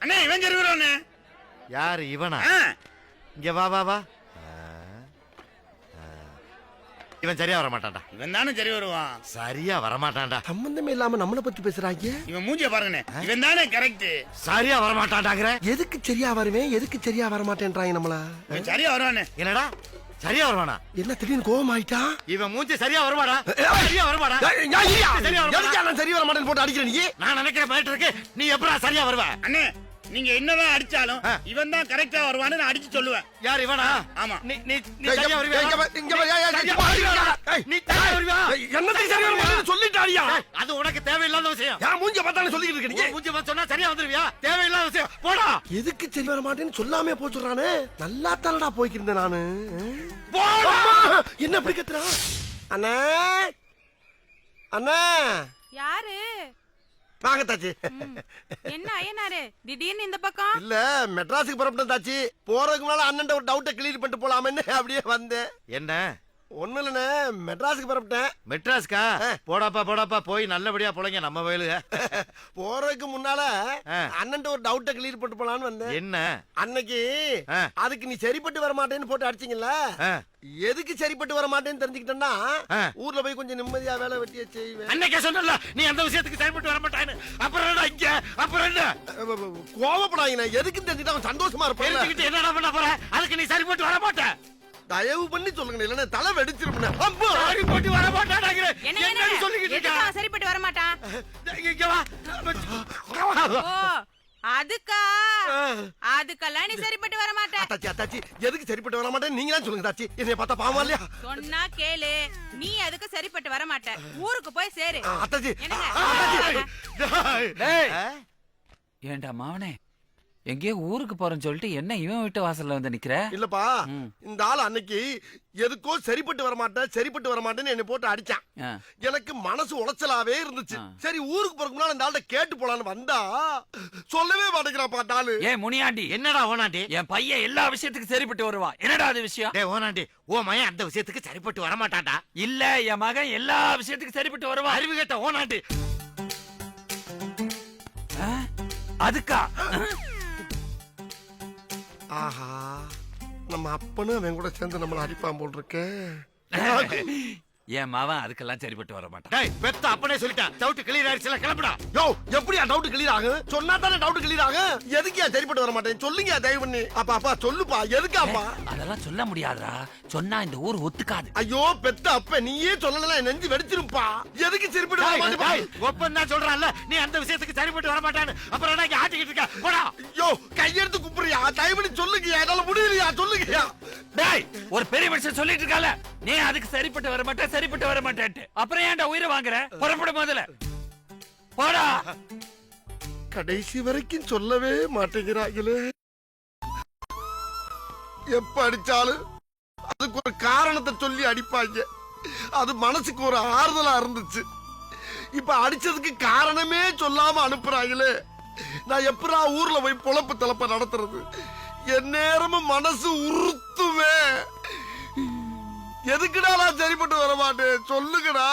அண்ணே இவன் சரி வருவானே. யாரு இவனா? இங்க வா வா வா. இவன் சரியா வர மாட்டான்டா. இவன் தானே சரி வருவான். சரியா வர மாட்டான்டா. சம்பந்தமே இல்லாம நம்மளை பத்தி பேசுறாங்க. இவன் மூஞ்சிய பாருங்கண்ணே. இவன் தானே கரெக்ட். சரியா வர மாட்டான்டாங்கற. எதுக்கு சரியா வருவேன், எதுக்கு சரியா வர மாட்டேன்றாங்க நம்மள. இவன் சரியா வருவானே. என்னடா சரியா வருவானா? என்ன திடீர்னு கோவம் ஆயிட்டா? இவன் மூஞ்சி சரியா வருமாடா? சரியா வருமாடா? எதுக்கு சரி வர மாட்டேன்னு போட்டு அடிக்கிற நீ? நான் நினைக்கிற மாதிரி இருக்கு. நீ எப்படா சரியா வருவ? அண்ணே நீங்க என்னதான் அடிச்சாலும் இவன் தான் கரெக்டா வருவான்னு நான் அடிச்சு சொல்லுவேன். யார் இவனா? ஆமா. நீ நீ நீ சரியா வருவியா? நீ சரியா வருவியா? என்னது சரியா வர மாட்டேன்னு சொல்லிட்டாடியா? அது உனக்கு தேவையில்லாத விஷயம். யா மூஞ்ச பார்த்தானே சொல்லிட்டு இருக்க நீ. மூஞ்சி பார்த்து சொன்னா சரியா வந்துருவியா? தேவையில்லாத விஷயம். போடா. எதுக்கு சரி வர மாட்டேன்னு சொல்லாமே போச்சுறானே. நல்லா தானடா போய்க்கிருந்தேன் நானு. போடா. என்ன அப்படி கத்துறா? அண்ணா அண்ணா யாரு? வாங்க தாச்சி. என்ன ஐயனாரு திடீர்னு இந்த பக்கம்? இல்ல மெட்ராஸுக்கு புறப்பட்டேன் தாச்சி. போறதுக்கு முன்னால அண்ணன் ஒரு டவுட்டை கிளியர் பண்ணிட்டு போலாமேன்னு அப்படியே வந்தேன். என்ன? ஒண்ணு இல்லண்ணே, மெட்ராஸுக்கு புறப்பட்டேன். மெட்ராஸ்கா? போடாப்பா போடாப்பா, போய் நல்லபடியா போலங்க நம்ம வயலுக. போறதுக்கு முன்னால அண்ணன் ஒரு டவுட்டை கிளியர் பண்ணிட்டு போலான்னு வந்தேன். என்ன? அன்னைக்கு அதுக்கு நீ சரிப்பட்டு வர மாட்டேன்னு போட்டு அடிச்சீங்கல்ல, எதுக்கு சரிப்பட்டு வர மாட்டேன்னு தெரிஞ்சுக்கிட்டேன்னா ஊர்ல போய் கொஞ்சம் நிம்மதியா வேலை வெட்டிய செய்வேன். அன்னைக்கே சொன்னல நீ அந்த விஷயத்துக்கு சரிப்பட்டு வர மாட்டான்னு. அப்புறம் என்ன இங்க? அப்புறம் என்ன? கோவப்படாதீங்க. எதுக்கு தெரிஞ்சுட்டு அவன் சந்தோஷமா இருப்பான். தெரிஞ்சுக்கிட்டு என்னடா பண்ண போற? அதுக்கு நீ சரிப்பட்டு வர மாட்ட. தயவு பண்ணி சொல்லுங்க, இல்லன்னா தலை வெடிச்சிருப்பேன். சரிப்பட்டு வர மாட்டாங்கற. என்ன சொல்லிக்கிட்டு இருக்க? இருக்க? சரிப்பட்டு வர மாட்டான். இங்க வா. ஓ அதுக்கா? அதுக்கெல்லாம் நீ சரிப்பட்டு வர மாட்ட. தாச்சி தாச்சி, எதுக்கு சரிப்பட்டு வர மாட்டேன் நீங்க தான் சொல்லுங்க தாச்சி. என்னைய பார்த்தா பாவமா இல்லையா? சொன்னா கேளு. நீ அதுக்கு சரிப்பட்டு வர மாட்ட. ஊருக்கு போய் சேரு. அத்தாச்சி. ஏண்டா மாவனே, எங்கேயோ ஊருக்கு போறேன்னு சொல்லிட்டு என்ன இவன் வீட்டு வாசல்ல வந்து நிக்கிற? இல்லப்பா, இந்த ஆள் அன்னைக்கு எதுக்கோ சரிப்பட்டு வர மாட்டேன் சரிப்பட்டு வர மாட்டேன்னு என்ன போட்டு அடிச்சான். எனக்கு மனசு உளைச்சலாவே இருந்துச்சு. சரி ஊருக்கு போறதுக்கு முன்னால இந்த ஆள்கிட்ட கேட்டு போலான்னு வந்தா சொல்லவே மாட்டேங்கிறாப்பா தாளு. ஏ முனியாண்டி, என்னடா ஓனாண்டி? என் பையன் எல்லா விஷயத்துக்கும் சரிப்பட்டு வருவான். என்னடா அது விஷயம்? டேய் ஓனாண்டி, ஓ மயன் அந்த விஷயத்துக்கு சரிப்பட்டு வர மாட்டான்டா. இல்ல, என் மகன் எல்லா விஷயத்துக்கும் சரிப்பட்டு வருவான். அறிவு கேட்ட ஓனாண்டி. அதுக்கா? ஆஹா, நம்ம அப்பனும் அவன் கூட சேர்ந்து நம்மள அடிப்பான் போல் இருக்கு. என் மவன் அதுக்கெல்லாம் சரிப்பட்டு வர மாட்டான். டேய் பெத்த அப்பனே சொல்லிட்டான். டவுட் கிளியர் ஆயிடுச்சுல, கிளம்புடா. யோ, எப்படியா டவுட் கிளியர் ஆகும்? சொன்னா தானே டவுட் கிளியர் ஆகும். எதுக்கியா சரிப்பட்டு வர மாட்டேன் சொல்லுங்க தயவு பண்ணி. அப்பா அப்பா சொல்லுப்பா, எதுக்காப்பா? அதெல்லாம் சொல்ல முடியாதுடா. சொன்னா இந்த ஊர் ஒத்துக்காது. ஐயோ பெத்த அப்ப நீயே சொல்லல, நெஞ்சு வெடிச்சிருப்பா. எதுக்கு சரிப்பட்டு வர மாட்டேன்? ஒப்பன் தான் சொல்றான்ல நீ அந்த விஷயத்துக்கு சரிப்பட்டு வர மாட்டான்னு. அப்புறம் என்ன ஆட்டிக்கிட்டு இருக்க? போடா. ஐயோ கையெடுத்து குப்புறியா? தயவு பண்ணி சொல்லுங்க, என்னால முடியலையா சொல்லுங்கயா. டேய், ஒரு பெரிய மனுஷன் சொல்லிட்டு இருக்கால, நீ அதுக்கு சரிப்பட்டு வர மாட்டே சரிப்பட்டு வர மாட்டேன்ட்டு. அப்புறம் ஏன்டா உயிரை வாங்குற? புறப்படும் முதல்ல போடா. கடைசி வரைக்கும் சொல்லவே மாட்டேங்கிறாங்களே. எப்ப அடிச்சாலும் அதுக்கு ஒரு காரணத்தை சொல்லி அடிப்பாங்க. அது மனசுக்கு ஒரு ஆறுதலா இருந்துச்சு. இப்ப அடிச்சதுக்கு காரணமே சொல்லாம அனுப்புறாங்களே. நான் எப்படா ஊர்ல போய் பொழப்பு தலப்ப நடத்துறது? என் நேரமும் மனசு உறுத்துவே. எதுக்குடா நான் சரிப்பட்டு வர மாட்டேன் சொல்லுங்கடா.